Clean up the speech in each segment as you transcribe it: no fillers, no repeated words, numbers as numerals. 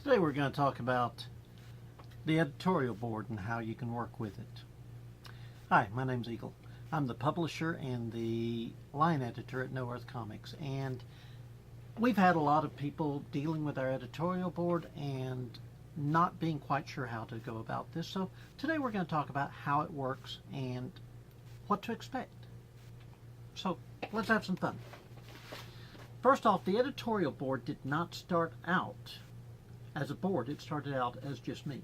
Today we're going to talk about the editorial board and how you can work with it. Hi, my name's Eagle. I'm the publisher and the line editor at No Earth Comics, and we've had a lot of people dealing with our editorial board and not being quite sure how to go about this. So today we're going to talk about how it works and what to expect. So let's have some fun. First off, the editorial board did not start out as a board. It started out as just me.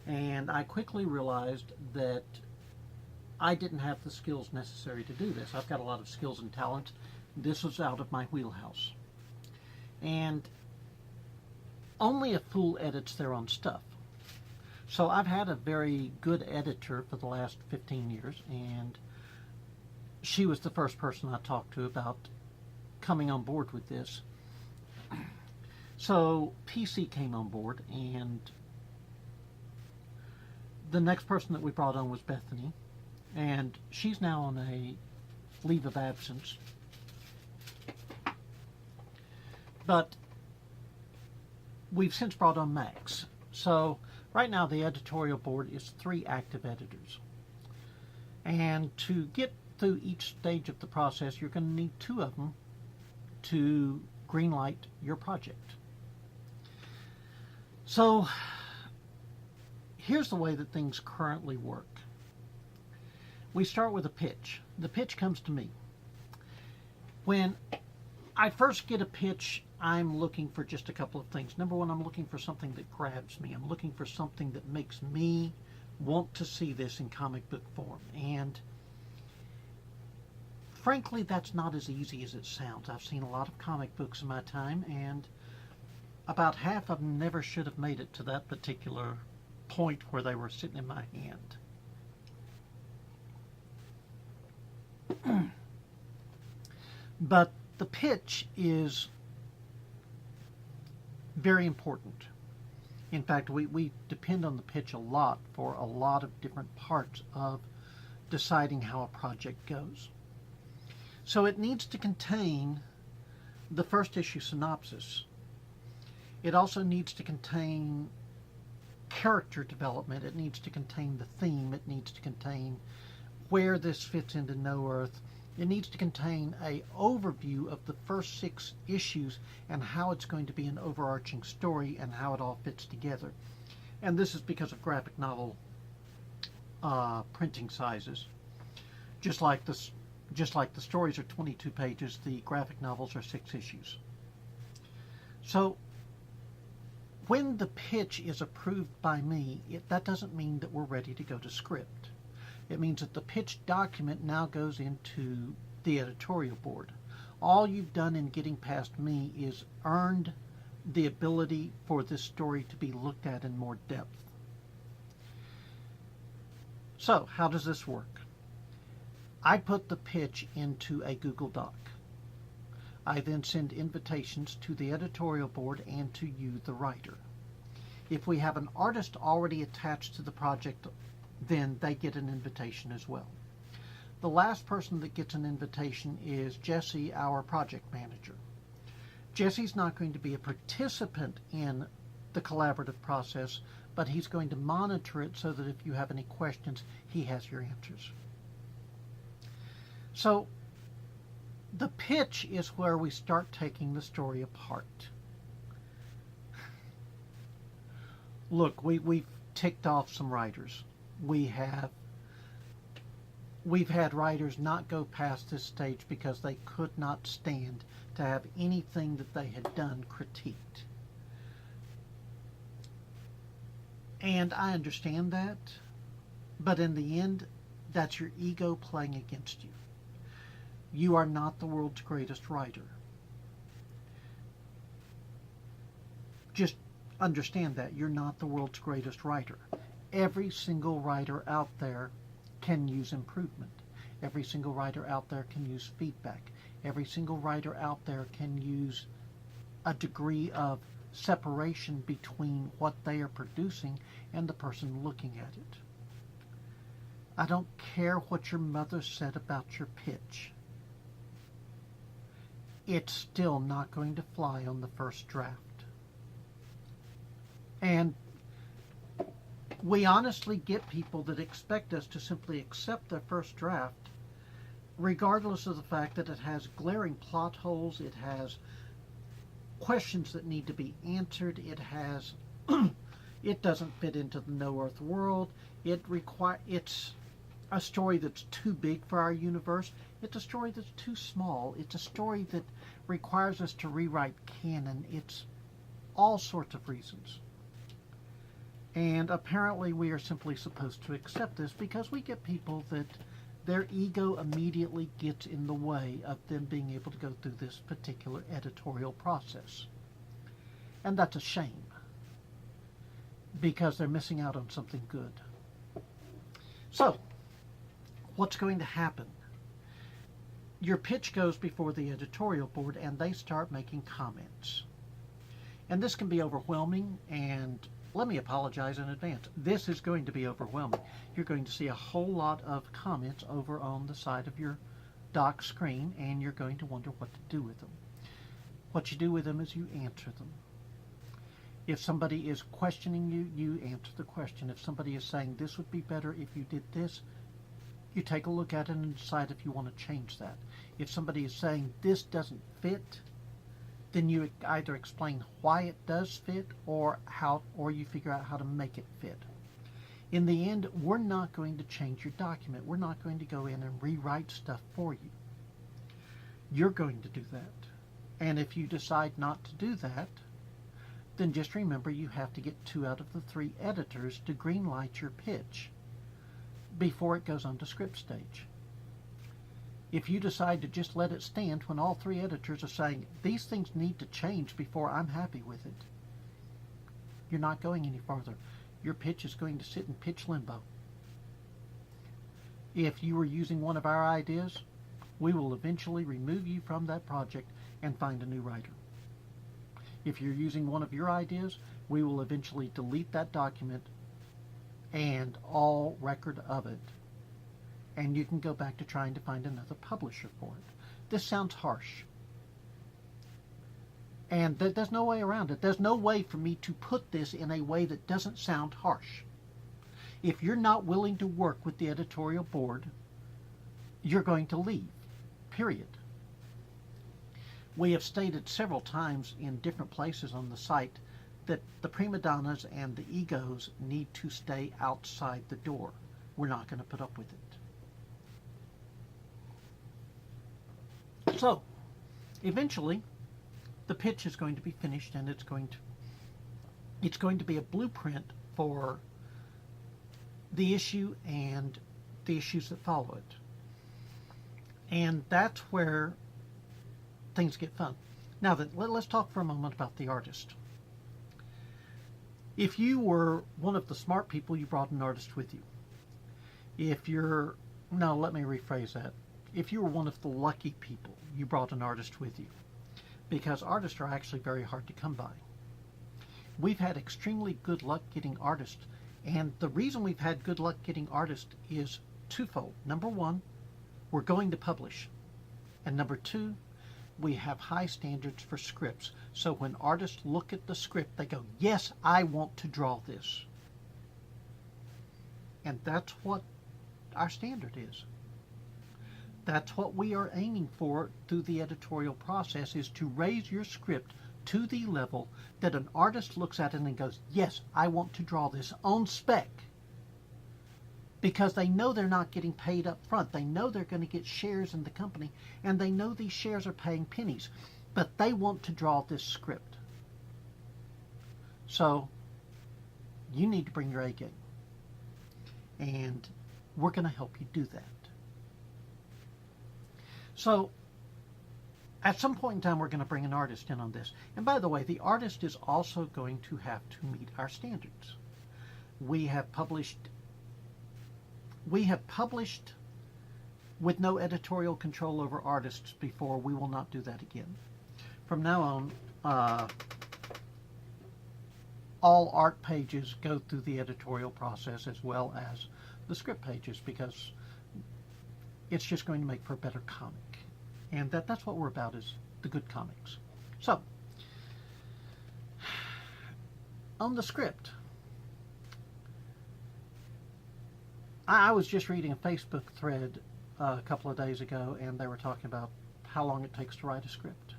And I quickly realized that I didn't have the skills necessary to do this. I've got a lot of skills and talent. This was out of my wheelhouse. And only a fool edits their own stuff. So I've had a very good editor for the last 15 years, and she was the first person I talked to about coming on board with this. So PC came on board, and the next person that we brought on was Bethany, and she's now on a leave of absence. But we've since brought on Max. So right now the editorial board is 3 active editors. And to get through each stage of the process, you're going to need 2 of them to greenlight your project. So here's the way that things currently work. We start with a pitch. The pitch comes to me. When I first get a pitch, I'm looking for just a couple of things. Number one, I'm looking for something that grabs me. I'm looking for something that makes me want to see this in comic book form. And frankly, that's not as easy as it sounds. I've seen a lot of comic books in my time, and about half of them never should have made it to that particular point where they were sitting in my hand. But the pitch is very important. In fact, we depend on the pitch a lot for a lot of different parts of deciding how a project goes. So it needs to contain the first issue synopsis. It also needs to contain character development. It needs to contain the theme. It needs to contain where this fits into No Earth. It needs to contain an overview of the first 6 issues and how it's going to be an overarching story and how it all fits together. And this is because of graphic novel printing sizes. Just like the stories are 22 pages, the graphic novels are 6 issues. So when the pitch is approved by me, that doesn't mean that we're ready to go to script. It means that the pitch document now goes into the editorial board. All you've done in getting past me is earned the ability for this story to be looked at in more depth. So, how does this work? I put the pitch into a Google Doc. I then send invitations to the editorial board and to you, the writer. If we have an artist already attached to the project, then they get an invitation as well. The last person that gets an invitation is Jesse, our project manager. Jesse's not going to be a participant in the collaborative process, but he's going to monitor it so that if you have any questions, he has your answers. So the pitch is where we start taking the story apart. Look, we've ticked off some writers. We've had writers not go past this stage because they could not stand to have anything that they had done critiqued. And I understand that, but in the end, that's your ego playing against you. You are not the world's greatest writer. Just understand that. You're not the world's greatest writer. Every single writer out there can use improvement. Every single writer out there can use feedback. Every single writer out there can use a degree of separation between what they are producing and the person looking at it. I don't care what your mother said about your pitch. it's still not going to fly on the first draft. And we honestly get people that expect us to simply accept their first draft, regardless of the fact that it has glaring plot holes, it has questions that need to be answered, it has it doesn't fit into the No Earth world, it's a story that's too big for our universe, it's a story that's too small, it's a story that requires us to rewrite canon, it's all sorts of reasons. And apparently we are simply supposed to accept this because we get people that their ego immediately gets in the way of them being able to go through this particular editorial process. And that's a shame, because they're missing out on something good. So, what's going to happen? Your pitch goes before the editorial board and they start making comments. And this can be overwhelming, and let me apologize in advance. This is going to be overwhelming. You're going to see a whole lot of comments over on the side of your dock screen, and you're going to wonder what to do with them. What you do with them is you answer them. If somebody is questioning you, you answer the question. If somebody is saying this would be better if you did this, you take a look at it and decide if you want to change that. If somebody is saying this doesn't fit, then you either explain why it does fit or you figure out how to make it fit. In the end, we're not going to change your document. We're not going to go in and rewrite stuff for you. You're going to do that. And if you decide not to do that, then just remember you have to get 2 out of the 3 editors to greenlight your pitch before it goes on to script stage. If you decide to just let it stand when all 3 editors are saying, these things need to change before I'm happy with it, you're not going any farther. Your pitch is going to sit in pitch limbo. If you were using one of our ideas, we will eventually remove you from that project and find a new writer. If you're using one of your ideas, we will eventually delete that document and all record of it, and you can go back to trying to find another publisher for it. This sounds harsh, and there's no way around it. There's no way for me to put this in a way that doesn't sound harsh. If you're not willing to work with the editorial board, you're going to leave, period. We have stated several times in different places on the site that the prima donnas and the egos need to stay outside the door. We're not going to put up with it. So, eventually, the pitch is going to be finished, and it's going to be a blueprint for the issue and the issues that follow it. And that's where things get fun. Now, let's talk for a moment about the artist. If you were one of the smart people, you brought an artist with you. Let me rephrase that. If you were one of the lucky people, you brought an artist with you, because artists are actually very hard to come by. We've had extremely good luck getting artists, and the reason we've had good luck getting artists is twofold. Number one, we're going to publish, and number two, we have high standards for scripts. So when artists look at the script, they go, yes, I want to draw this. And that's what our standard is. That's what we are aiming for through the editorial process, is to raise your script to the level that an artist looks at it and goes, yes, I want to draw this on spec. Because they know they're not getting paid up front. They know they're going to get shares in the company, and they know these shares are paying pennies. But they want to draw this script. So, you need to bring your A game. And we're going to help you do that. So, at some point in time, we're going to bring an artist in on this. And by the way, the artist is also going to have to meet our standards. We have published with no editorial control over artists before. We will not do that again. From now on, all art pages go through the editorial process as well as the script pages, because it's just going to make for a better comic. And that's what we're about, is the good comics. So, on the script, I was just reading a Facebook thread a couple of days ago, and they were talking about how long it takes to write a script.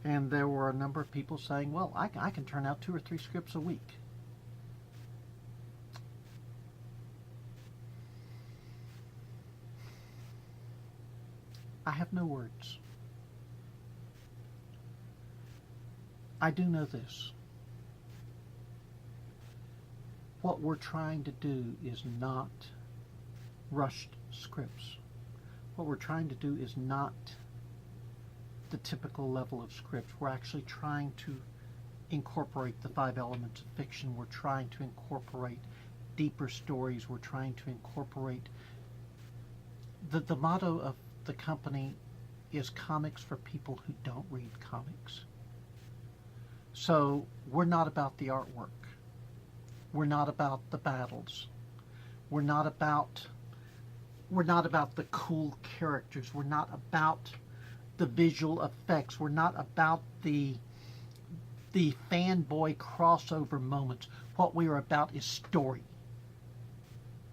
And there were a number of people saying, well, I can turn out 2 or 3 scripts a week. I have no words. I do know this. What we're trying to do is not rushed scripts. What we're trying to do is not the typical level of script. We're actually trying to incorporate the 5 elements of fiction. We're trying to incorporate deeper stories. We're trying to incorporate the motto of the company is comics for people who don't read comics. So we're not about the artwork. We're not about the battles. We're not about the cool characters. We're not about the visual effects. We're not about the fanboy crossover moments. What we are about is story.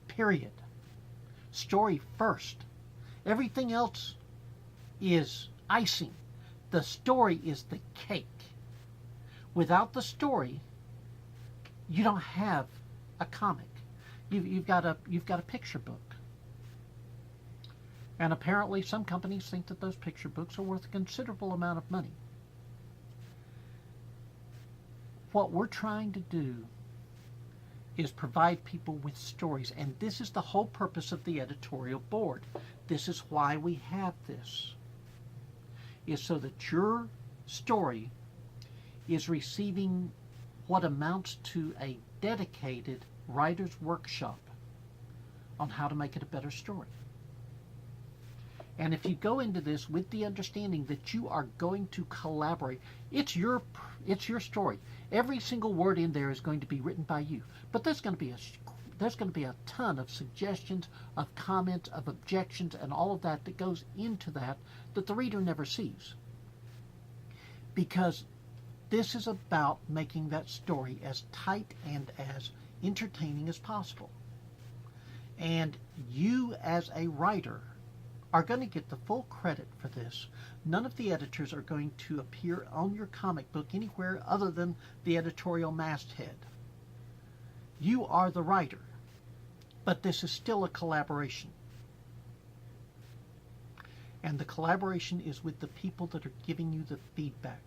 Period. Story first. Everything else is icing. The story is the cake. Without the story, you don't have a comic. You've got a picture book. And apparently some companies think that those picture books are worth a considerable amount of money. What we're trying to do is provide people with stories, and this is the whole purpose of the editorial board. This is why we have this, is so that your story is receiving what amounts to a dedicated writer's workshop on how to make it a better story. And if you go into this with the understanding that you are going to collaborate, it's your story. Every single word in there is going to be written by you. But there's going to be a ton of suggestions, of comments, of objections, and all of that goes into that the reader never sees. Because this is about making that story as tight and as entertaining as possible. And you as a writer are going to get the full credit for this. None of the editors are going to appear on your comic book anywhere other than the editorial masthead. You are the writer, but this is still a collaboration. And the collaboration is with the people that are giving you the feedback.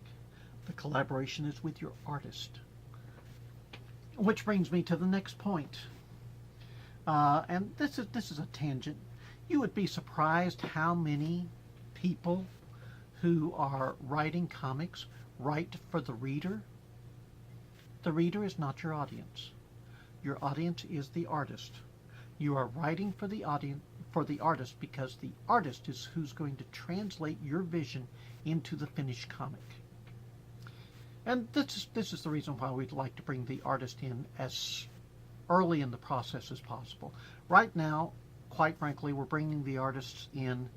The collaboration is with your artist. Which brings me to the next point. And this is a tangent. You would be surprised how many people who are writing comics write for the reader. The reader is not your audience. Your audience is the artist. You are writing for the artist because the artist is who's going to translate your vision into the finished comic. And this is the reason why we'd like to bring the artist in as early in the process as possible. Right now, quite frankly, we're bringing the artists in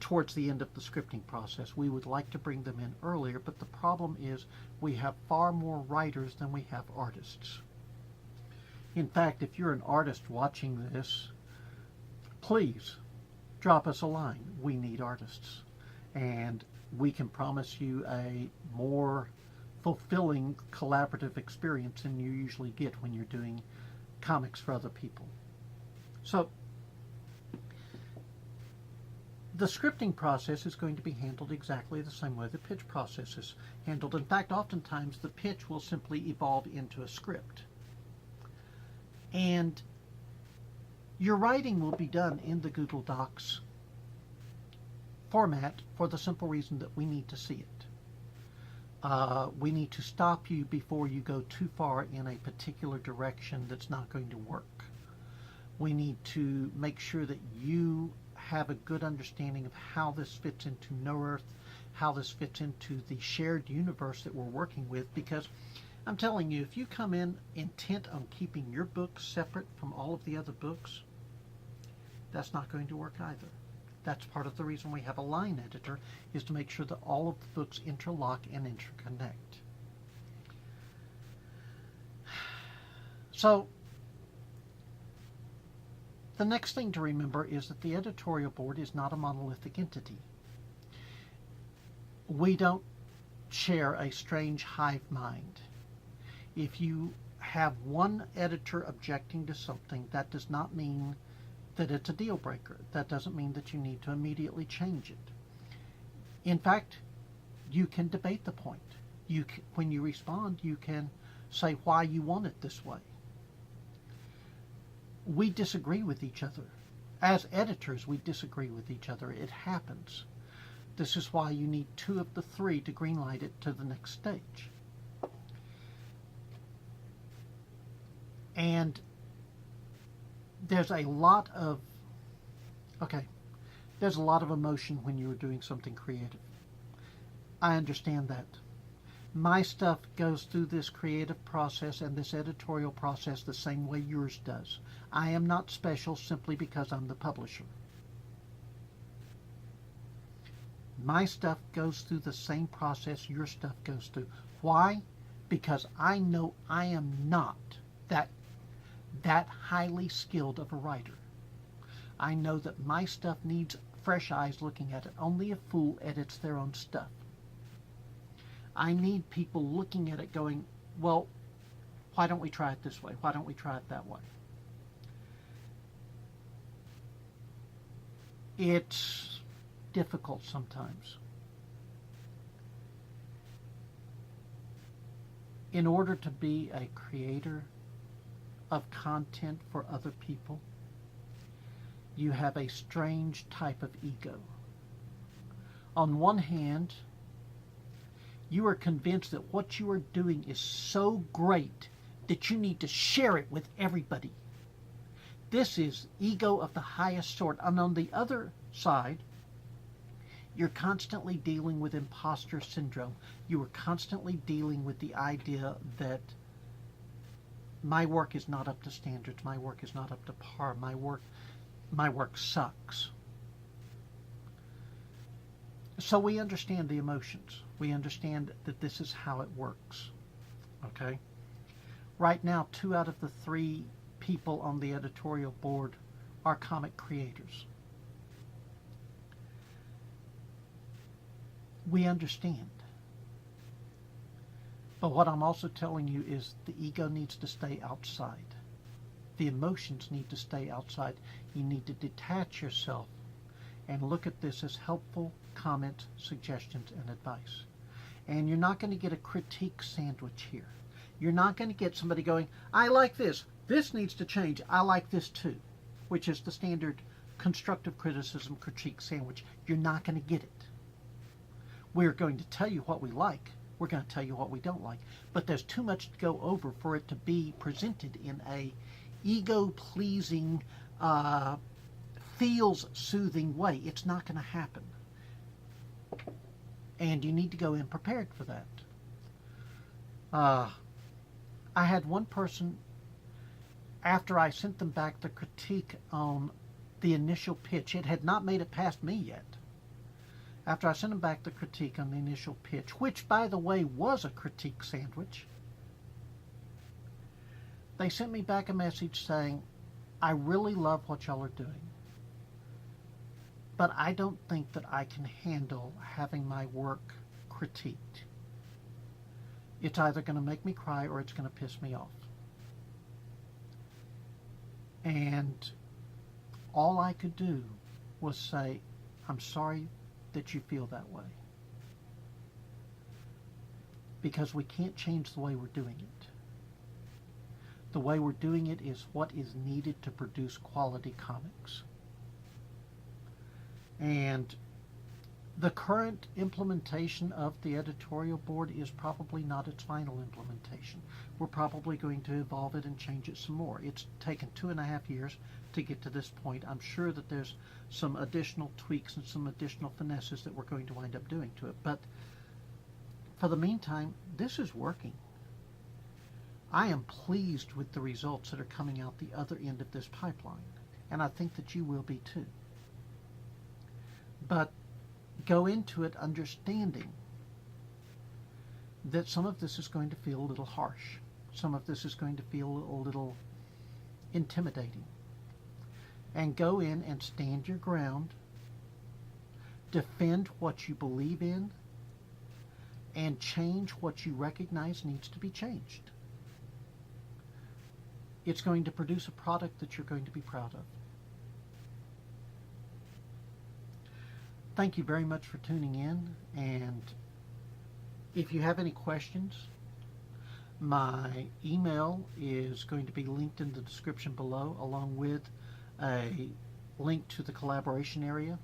towards the end of the scripting process. We would like to bring them in earlier, but the problem is we have far more writers than we have artists. In fact, if you're an artist watching this, please drop us a line. We need artists. And we can promise you a more fulfilling collaborative experience than you usually get when you're doing comics for other people. So, the scripting process is going to be handled exactly the same way the pitch process is handled. In fact, oftentimes the pitch will simply evolve into a script. And your writing will be done in the Google Docs format for the simple reason that we need to see it. We need to stop you before you go too far in a particular direction that's not going to work. We need to make sure that you have a good understanding of how this fits into No Earth, how this fits into the shared universe that we're working with, because I'm telling you, if you come in intent on keeping your book separate from all of the other books, that's not going to work either. That's part of the reason we have a line editor, is to make sure that all of the books interlock and interconnect. So the next thing to remember is that the editorial board is not a monolithic entity. We don't share a strange hive mind. If you have one editor objecting to something, that does not mean that it's a deal breaker. That doesn't mean that you need to immediately change it. In fact, you can debate the point. When you respond, you can say why you want it this way. We disagree with each other. As editors, we disagree with each other. It happens. This is why you need 2 of the 3 to greenlight it to the next stage. And there's a lot of emotion when you're doing something creative. I understand that. My stuff goes through this creative process and this editorial process the same way yours does. I am not special simply because I'm the publisher. My stuff goes through the same process your stuff goes through. Why? Because I know I am not that highly skilled of a writer. I know that my stuff needs fresh eyes looking at it. Only a fool edits their own stuff. I need people looking at it going, well, why don't we try it this way? Why don't we try it that way? It's difficult sometimes. In order to be a creator of content for other people, you have a strange type of ego. On one hand, you are convinced that what you are doing is so great that you need to share it with everybody. This is ego of the highest sort. And on the other side, you're constantly dealing with imposter syndrome. You are constantly dealing with the idea that my work is not up to standards. My work is not up to par. My work sucks. So we understand the emotions. We understand that this is how it works. Okay? Right now, 2 out of the 3 people on the editorial board are comic creators. We understand. But what I'm also telling you is the ego needs to stay outside. The emotions need to stay outside. You need to detach yourself and look at this as helpful comments, suggestions, and advice. And you're not going to get a critique sandwich here. You're not going to get somebody going, I like this. This needs to change. I like this too, which is the standard constructive criticism critique sandwich. You're not going to get it. We're going to tell you what we like. We're going to tell you what we don't like. But there's too much to go over for it to be presented in a ego-pleasing, feels-soothing way. It's not going to happen. And you need to go in prepared for that. I had one person, after I sent them back the critique on the initial pitch, it had not made it past me yet. After I sent them back the critique on the initial pitch, which, by the way, was a critique sandwich, they sent me back a message saying, I really love what y'all are doing, but I don't think that I can handle having my work critiqued. It's either going to make me cry or it's going to piss me off. And all I could do was say, I'm sorry that you feel that way. Because we can't change the way we're doing it. The way we're doing it is what is needed to produce quality comics. And the current implementation of the editorial board is probably not its final implementation. We're probably going to evolve it and change it some more. It's taken 2.5 years to get to this point. I'm sure that there's some additional tweaks and some additional finesses that we're going to wind up doing to it. But for the meantime, this is working. I am pleased with the results that are coming out the other end of this pipeline. And I think that you will be too. But go into it understanding that some of this is going to feel a little harsh. some of this is going to feel a little intimidating. And go in and stand your ground, defend what you believe in, and change what you recognize needs to be changed. It's going to produce a product that you're going to be proud of. Thank you very much for tuning in, and if you have any questions, my email is going to be linked in the description below, along with a link to the collaboration area.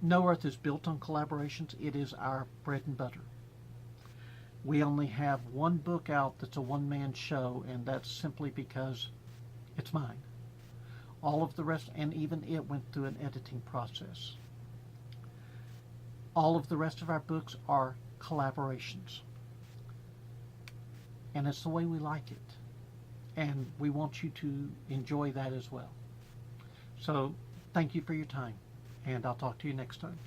No Earth is built on collaborations. It is our bread and butter. We only have one book out that's a one-man show, and that's simply because it's mine. All of the rest, and even it went through an editing process. All of the rest of our books are collaborations. And it's the way we like it. And we want you to enjoy that as well. So, thank you for your time, and I'll talk to you next time.